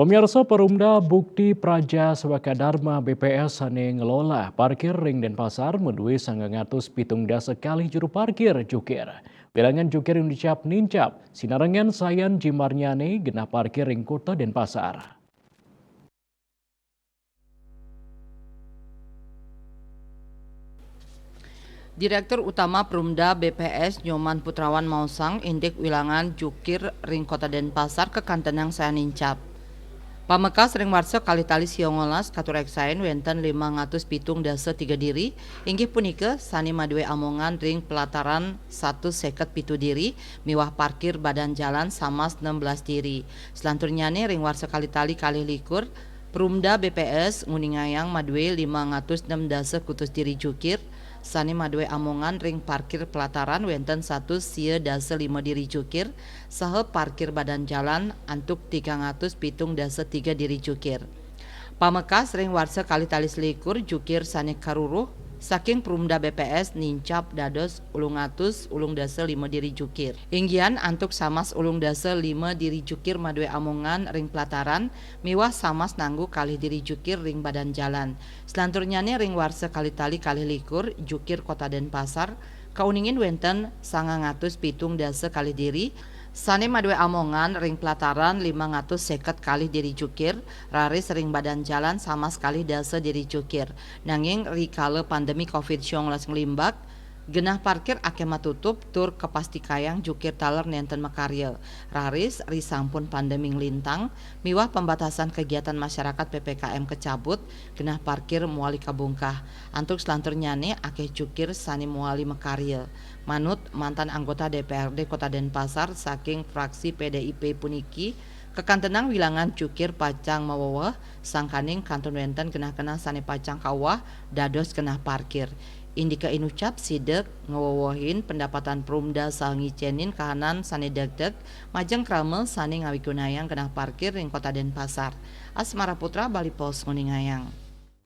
Pemirsa Perumda Bukti Praja Sewaka Dharma BPS ane ngelola parkir ring Denpasar menduwe 970 sekali juru parkir jukir. Bilangan jukir yang dicap nincap, sinarengan sayan jimarnyane genah parkir ring kota Denpasar. Direktur Utama Perumda BPS Nyoman Putrawan Mausang indek wilangan jukir ring kota Denpasar ke kantenang saya nincap. Pamekas ring warsa kali tali siongolas katurek saen wenten 573 diri inggih punika sani madue amongan ring pelataran 157 diri miwah parkir badan jalan samas 16 diri. Selanturnyane ring warsa kali tali kali likur Perumda BPS nguningayang madue 506 kutus diri jukir sani madue amongan ring parkir pelataran wenten 1 sia dasa 5 diri jukir saha parkir badan jalan antuk 303 diri jukir. Pamekas ring warsa kali talis likur jukir sani karuruh saking Perumda BPS nincap dados ulung dasa 5 diri jukir. Inggian antuk samas ulung dasa 5 diri jukir madue amongan ring pelataran miwah samas nanggu kali diri jukir ring badan jalan. Selanturnyane ring warsa kali tali kali likur jukir kota Denpasar kauningin wenten 970 dasa kali diri sane madue amongan ring pelataran 550 kali diri jukir raris ring badan jalan sama sekali dasa diri jukir nanging rikala pandemi COVID-19 ngelimbak genah parkir ake matutup tur kepasti kayang jukir taler nenten makarya raris risampun pandemi nglintang miwah pembatasan kegiatan masyarakat PPKM kecabut genah parkir muali kabungkah antuk selanturnyane ake jukir sani muali makarya manut mantan anggota DPRD Kota Denpasar saking fraksi PDIP puniki kekantenang wilangan jukir pacang mawawah sangkaning kantun wenten genah-genah sane pacang kawah dados genah parkir. Indika inucap sidek ngawawahin pendapatan Perumda sangicenin kahanan sane degdeg majeng krame sane ngawigunayang genah parkir ring kota Denpasar. Asmara Putra Bali Pos nguningayang.